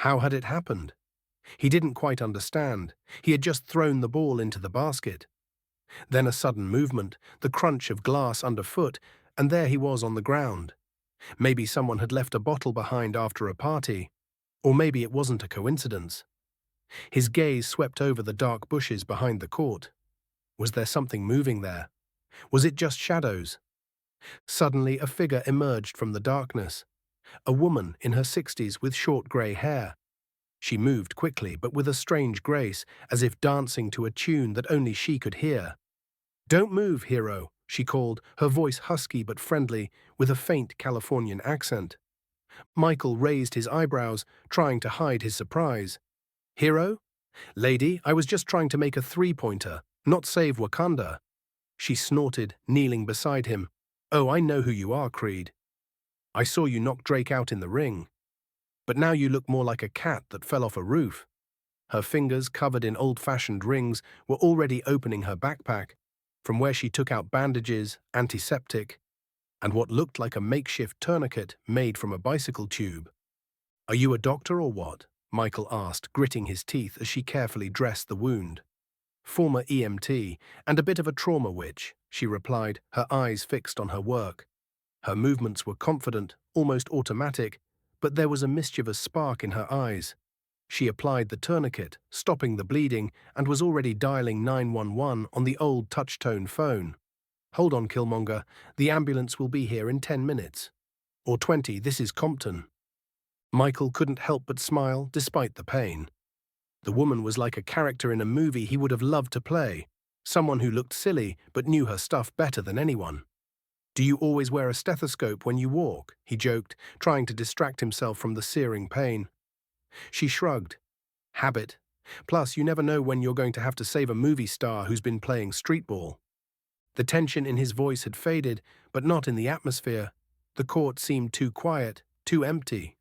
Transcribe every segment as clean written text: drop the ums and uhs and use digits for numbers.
How had it happened? He didn't quite understand. He had just thrown the ball into the basket. Then a sudden movement, the crunch of glass underfoot, and there he was on the ground. Maybe someone had left a bottle behind after a party. Or maybe it wasn't a coincidence. His gaze swept over the dark bushes behind the court. Was there something moving there? Was it just shadows? Suddenly a figure emerged from the darkness. A woman in her 60s with short grey hair. She moved quickly but with a strange grace, as if dancing to a tune that only she could hear. "Don't move, hero," she called, her voice husky but friendly, with a faint Californian accent. Michael raised his eyebrows, trying to hide his surprise. "Hero? Lady, I was just trying to make a three-pointer, not save Wakanda." She snorted, kneeling beside him. "Oh, I know who you are, Creed. I saw you knock Drake out in the ring. But now you look more like a cat that fell off a roof." Her fingers, covered in old-fashioned rings, were already opening her backpack, from where she took out bandages, antiseptic, and what looked like a makeshift tourniquet made from a bicycle tube. "Are you a doctor or what?" Michael asked, gritting his teeth as she carefully dressed the wound. "Former EMT, and a bit of a trauma witch," she replied, her eyes fixed on her work. Her movements were confident, almost automatic, but there was a mischievous spark in her eyes. She applied the tourniquet, stopping the bleeding, and was already dialing 911 on the old touch-tone phone. "Hold on, Killmonger. The ambulance will be here in 10 minutes. Or 20, this is Compton." Michael couldn't help but smile, despite the pain. The woman was like a character in a movie he would have loved to play, someone who looked silly but knew her stuff better than anyone. "Do you always wear a stethoscope when you walk?" he joked, trying to distract himself from the searing pain. She shrugged. "Habit. Plus, you never know when you're going to have to save a movie star who's been playing streetball." The tension in his voice had faded, but not in the atmosphere. The court seemed too quiet, too empty.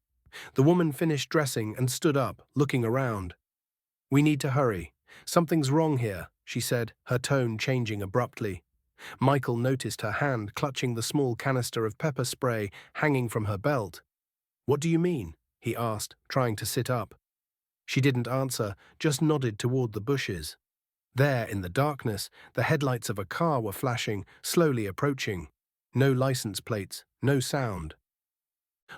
The woman finished dressing and stood up, looking around. "We need to hurry. Something's wrong here," she said, her tone changing abruptly. Michael noticed her hand clutching the small canister of pepper spray hanging from her belt. "What do you mean?" he asked, trying to sit up. She didn't answer, just nodded toward the bushes. There, in the darkness, the headlights of a car were flashing, slowly approaching. No license plates, no sound.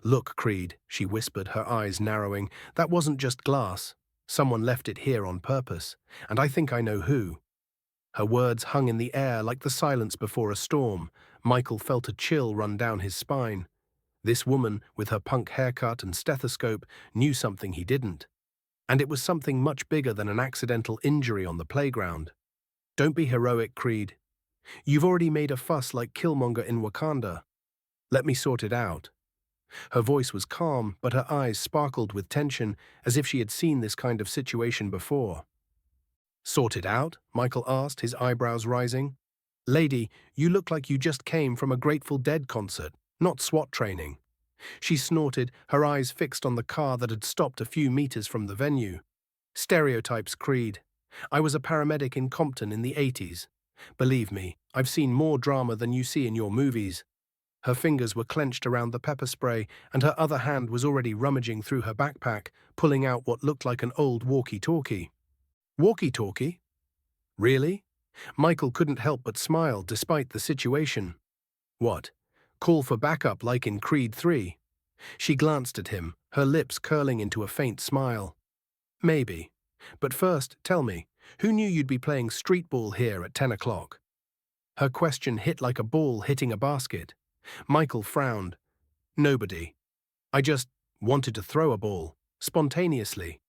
"Look, Creed," she whispered, her eyes narrowing. "That wasn't just glass. Someone left it here on purpose, and I think I know who." Her words hung in the air like the silence before a storm. Michael felt a chill run down his spine. This woman, with her punk haircut and stethoscope, knew something he didn't. And it was something much bigger than an accidental injury on the playground. "Don't be heroic, Creed. You've already made a fuss like Killmonger in Wakanda. Let me sort it out." Her voice was calm, but her eyes sparkled with tension, as if she had seen this kind of situation before. "Sort it out?" Michael asked, his eyebrows rising. "Lady, you look like you just came from a Grateful Dead concert, not SWAT training." She snorted, her eyes fixed on the car that had stopped a few meters from the venue. "Stereotypes, Creed. I was a paramedic in Compton in the 80s. Believe me, I've seen more drama than you see in your movies." Her fingers were clenched around the pepper spray, and her other hand was already rummaging through her backpack, pulling out what looked like an old walkie-talkie. "Walkie-talkie? Really?" Michael couldn't help but smile, despite the situation. "What? Call for backup like in Creed 3? She glanced at him, her lips curling into a faint smile. "Maybe. But first, tell me, who knew you'd be playing streetball here at 10 o'clock? Her question hit like a ball hitting a basket. Michael frowned. "Nobody. I just wanted to throw a ball, spontaneously."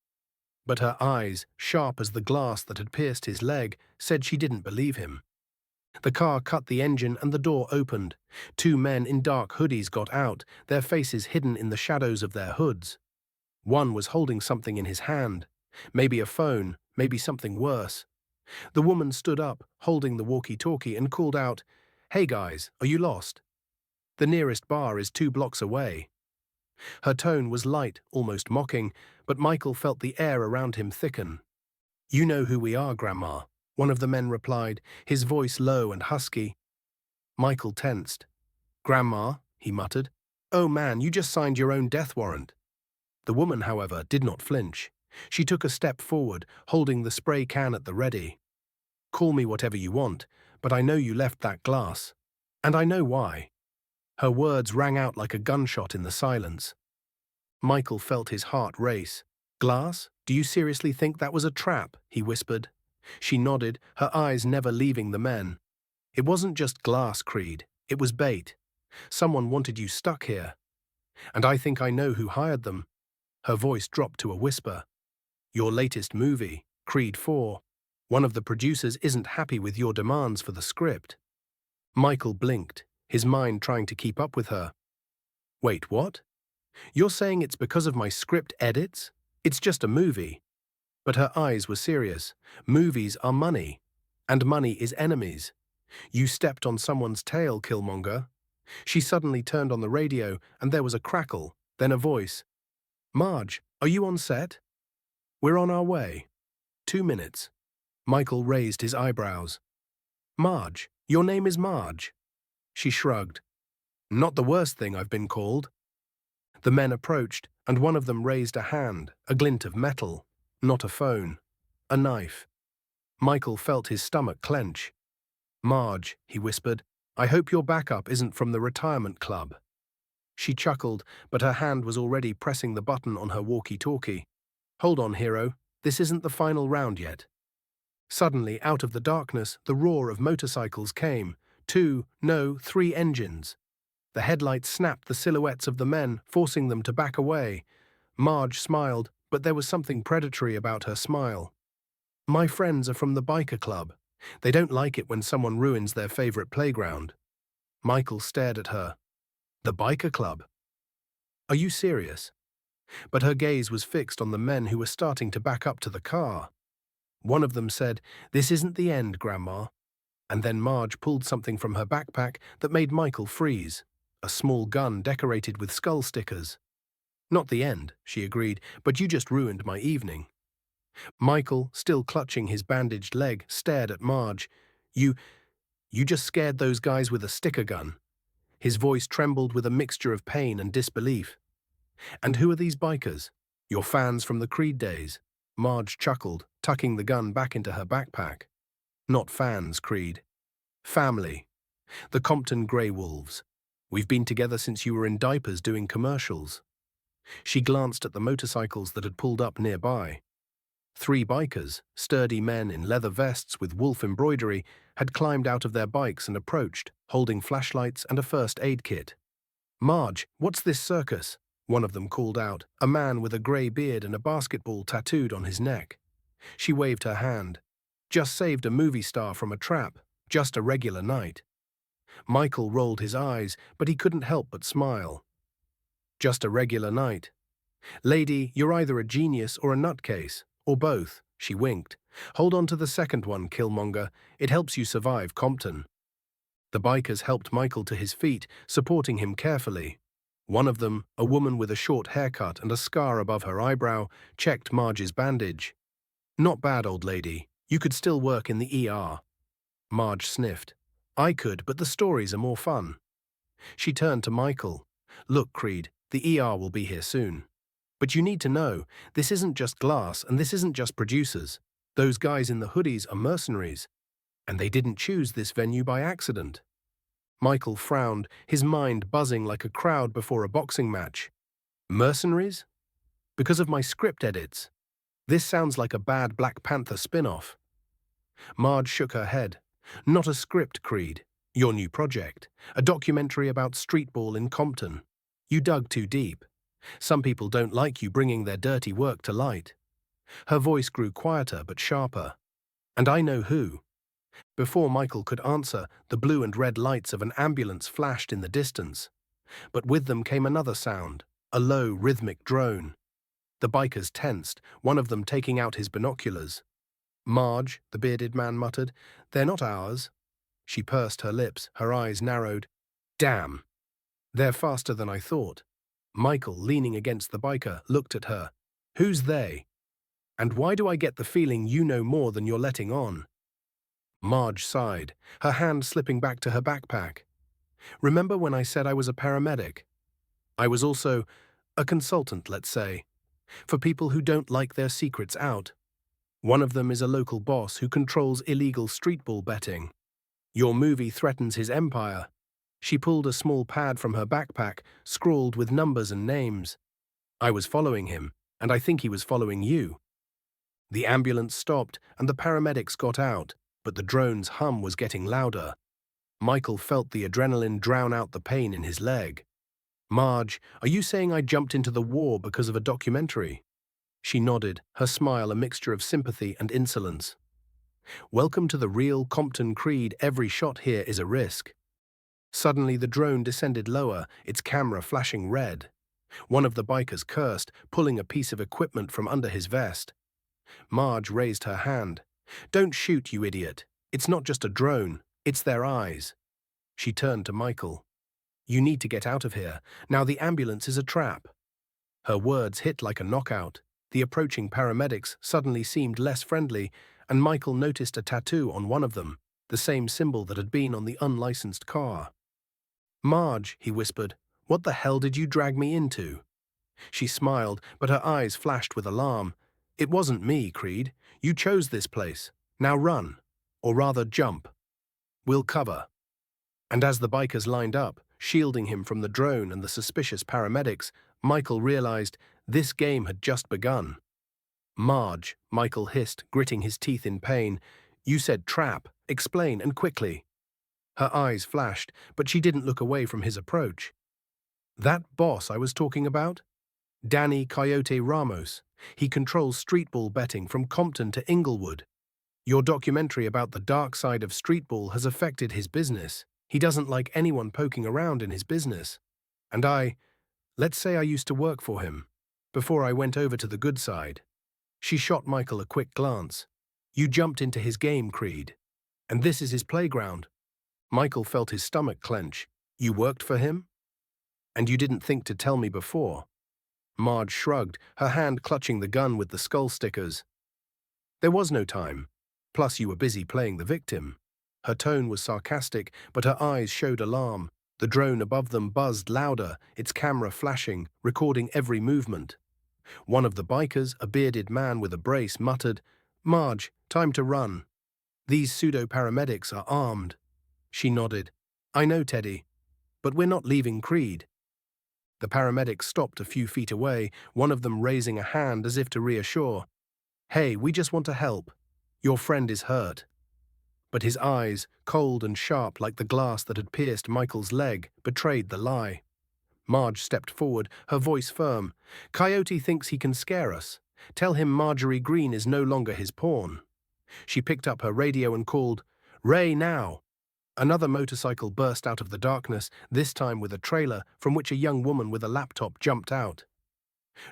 But her eyes, sharp as the glass that had pierced his leg, said she didn't believe him. The car cut the engine and the door opened. Two men in dark hoodies got out, their faces hidden in the shadows of their hoods. One was holding something in his hand. Maybe a phone, maybe something worse. The woman stood up, holding the walkie-talkie, and called out, "Hey guys, are you lost? The nearest bar is 2 blocks away." Her tone was light, almost mocking, but Michael felt the air around him thicken. "You know who we are, Grandma," one of the men replied, his voice low and husky. Michael tensed. "Grandma," he muttered. "Oh man, you just signed your own death warrant." The woman, however, did not flinch. She took a step forward, holding the spray can at the ready. "Call me whatever you want, but I know you left that glass. And I know why." Her words rang out like a gunshot in the silence. Michael felt his heart race. "Glass? Do you seriously think that was a trap?" he whispered. She nodded, her eyes never leaving the men. "It wasn't just glass, Creed. It was bait. Someone wanted you stuck here. And I think I know who hired them." Her voice dropped to a whisper. "Your latest movie, Creed 4. One of the producers isn't happy with your demands for the script." Michael blinked, his mind trying to keep up with her. "Wait, what? You're saying it's because of my script edits? It's just a movie." But her eyes were serious. "Movies are money, and money is enemies. You stepped on someone's tail, Killmonger." She suddenly turned on the radio, and there was a crackle, then a voice. "Marge, are you on set?" "We're on our way." 2 minutes. Michael raised his eyebrows. "Marge, your name is Marge?" She shrugged. "Not the worst thing I've been called." The men approached, and one of them raised a hand, a glint of metal. Not a phone. A knife. Michael felt his stomach clench. "Marge," he whispered, "I hope your backup isn't from the retirement club." She chuckled, but her hand was already pressing the button on her walkie-talkie. "Hold on, hero. This isn't the final round yet." Suddenly, out of the darkness, the roar of motorcycles came. 2, no, 3 engines. The headlights snapped the silhouettes of the men, forcing them to back away. Marge smiled, but there was something predatory about her smile. "My friends are from the biker club. They don't like it when someone ruins their favorite playground." Michael stared at her. "The biker club? Are you serious?" But her gaze was fixed on the men who were starting to back up to the car. One of them said, "This isn't the end, Grandma." And then Marge pulled something from her backpack that made Michael freeze. A small gun decorated with skull stickers. "Not the end," she agreed, "but you just ruined my evening." Michael, still clutching his bandaged leg, stared at Marge. You just scared those guys with a sticker gun." His voice trembled with a mixture of pain and disbelief. "And who are these bikers? Your fans from the Creed days?" Marge chuckled, tucking the gun back into her backpack. "Not fans, Creed. Family. The Compton Grey Wolves. We've been together since you were in diapers doing commercials." She glanced at the motorcycles that had pulled up nearby. 3 bikers, sturdy men in leather vests with wolf embroidery, had climbed out of their bikes and approached, holding flashlights and a first aid kit. "Marge, what's this circus?" one of them called out, a man with a grey beard and a basketball tattooed on his neck. She waved her hand. "Just saved a movie star from a trap. Just a regular night." Michael rolled his eyes, but he couldn't help but smile. "Just a regular night. Lady, you're either a genius or a nutcase, or both," she winked. "Hold on to the second one, Killmonger. It helps you survive Compton." The bikers helped Michael to his feet, supporting him carefully. One of them, a woman with a short haircut and a scar above her eyebrow, checked Marge's bandage. "Not bad, old lady. You could still work in the ER." Marge sniffed. "I could, but the stories are more fun." She turned to Michael. "Look, Creed, the ER will be here soon. But you need to know, this isn't just glass and this isn't just producers. Those guys in the hoodies are mercenaries. And they didn't choose this venue by accident." Michael frowned, his mind buzzing like a crowd before a boxing match. "Mercenaries? Because of my script edits? This sounds like a bad Black Panther spin-off." Marge shook her head. "Not a script, Creed. Your new project. A documentary about streetball in Compton. You dug too deep. Some people don't like you bringing their dirty work to light." Her voice grew quieter but sharper. "And I know who." Before Michael could answer, the blue and red lights of an ambulance flashed in the distance. But with them came another sound, a low, rhythmic drone. The bikers tensed, one of them taking out his binoculars. "Marge," the bearded man muttered, "they're not ours." She pursed her lips, her eyes narrowed. "Damn! They're faster than I thought." Michael, leaning against the biker, looked at her. "Who's they? And why do I get the feeling you know more than you're letting on?" Marge sighed, her hand slipping back to her backpack. "Remember when I said I was a paramedic? I was also a consultant, let's say. For people who don't like their secrets out. One of them is a local boss who controls illegal streetball betting. Your movie threatens his empire. She pulled a small pad from her backpack, scrawled with numbers and names. I was following him, and I think he was following you. The ambulance stopped, and the paramedics got out, but the drone's hum was getting louder. Michael felt the adrenaline drown out the pain in his leg. Marge, are you saying I jumped into the war because of a documentary? She nodded, her smile a mixture of sympathy and insolence. Welcome to the real Compton Creed. Every shot here is a risk. Suddenly the drone descended lower, its camera flashing red. One of the bikers cursed, pulling a piece of equipment from under his vest. Marge raised her hand. Don't shoot, you idiot. It's not just a drone, it's their eyes. She turned to Michael. You need to get out of here. Now the ambulance is a trap. Her words hit like a knockout. The approaching paramedics suddenly seemed less friendly, and Michael noticed a tattoo on one of them, the same symbol that had been on the unlicensed car. Marge, he whispered, what the hell did you drag me into? She smiled, but her eyes flashed with alarm. It wasn't me, Creed. You chose this place. Now run. Or rather, jump. We'll cover. And as the bikers lined up, shielding him from the drone and the suspicious paramedics, Michael realized this game had just begun. Marge, Michael hissed, gritting his teeth in pain. You said trap. Explain, and quickly. Her eyes flashed, but she didn't look away from his approach. That boss I was talking about? Danny Coyote Ramos. He controls streetball betting from Compton to Inglewood. Your documentary about the dark side of streetball has affected his business. He doesn't like anyone poking around in his business. And let's say I used to work for him, before I went over to the good side. She shot Michael a quick glance. You jumped into his game, Creed. And this is his playground. Michael felt his stomach clench. You worked for him? And you didn't think to tell me before? Marge shrugged, her hand clutching the gun with the skull stickers. There was no time. Plus you were busy playing the victim. Her tone was sarcastic, but her eyes showed alarm. The drone above them buzzed louder, its camera flashing, recording every movement. One of the bikers, a bearded man with a brace, muttered, Marge, time to run. These pseudo-paramedics are armed. She nodded. I know, Teddy, but we're not leaving Creed. The paramedics stopped a few feet away, one of them raising a hand as if to reassure. Hey, we just want to help. Your friend is hurt. But his eyes, cold and sharp like the glass that had pierced Michael's leg, betrayed the lie. Marge stepped forward, her voice firm. Coyote thinks he can scare us. Tell him Marjorie Green is no longer his pawn. She picked up her radio and called, Ray, now! Another motorcycle burst out of the darkness, this time with a trailer from which a young woman with a laptop jumped out.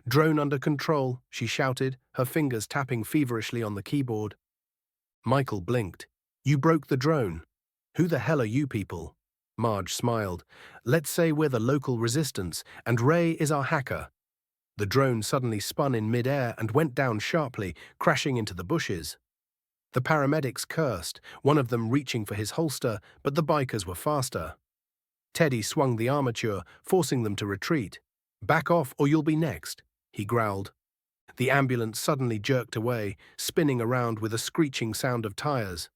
Drone under control, she shouted, her fingers tapping feverishly on the keyboard. Michael blinked. You broke the drone. Who the hell are you people? Marge smiled. Let's say we're the local resistance, and Ray is our hacker. The drone suddenly spun in mid-air and went down sharply, crashing into the bushes. The paramedics cursed, one of them reaching for his holster, but the bikers were faster. Teddy swung the armature, forcing them to retreat. Back off or you'll be next, he growled. The ambulance suddenly jerked away, spinning around with a screeching sound of tires.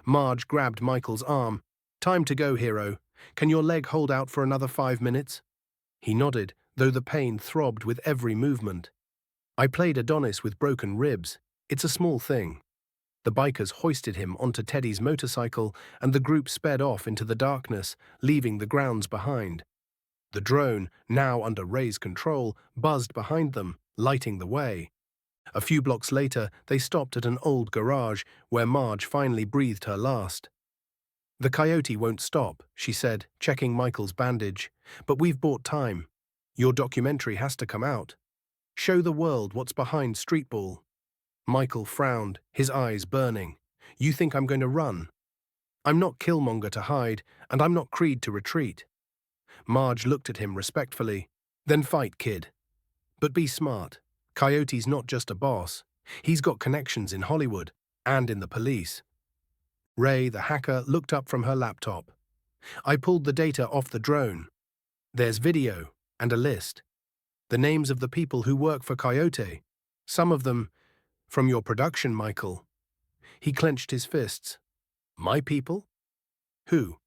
Marge grabbed Michael's arm. Time to go, hero. Can your leg hold out for another 5 minutes? He nodded, though the pain throbbed with every movement. I played Adonis with broken ribs. It's a small thing. The bikers hoisted him onto Teddy's motorcycle, and the group sped off into the darkness, leaving the grounds behind. The drone, now under Ray's control, buzzed behind them, lighting the way. A few blocks later, they stopped at an old garage, where Marge finally breathed her last. The coyote won't stop, she said, checking Michael's bandage. But we've bought time. Your documentary has to come out. Show the world what's behind streetball. Michael frowned, his eyes burning. You think I'm going to run? I'm not Killmonger to hide, and I'm not Creed to retreat. Marge looked at him respectfully. Then fight, kid. But be smart. Coyote's not just a boss. He's got connections in Hollywood and in the police. Ray, the hacker, looked up from her laptop. I pulled the data off the drone. There's video and a list. The names of the people who work for Coyote. Some of them from your production, Michael. He clenched his fists. My people? Who?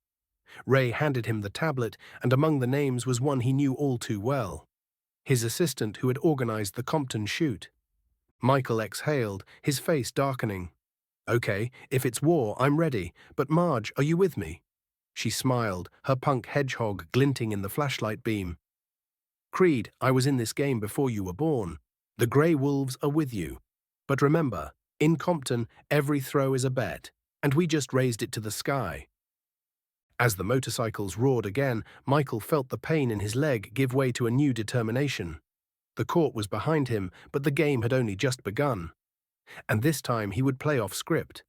Ray handed him the tablet, and among the names was one he knew all too well. His assistant who had organized the Compton shoot. Michael exhaled, his face darkening. Okay, if it's war, I'm ready, but Marge, are you with me? She smiled, her punk hedgehog glinting in the flashlight beam. Creed, I was in this game before you were born. The Grey Wolves are with you. But remember, in Compton, every throw is a bet, and we just raised it to the sky. As the motorcycles roared again, Michael felt the pain in his leg give way to a new determination. The court was behind him, but the game had only just begun. And this time he would play off script.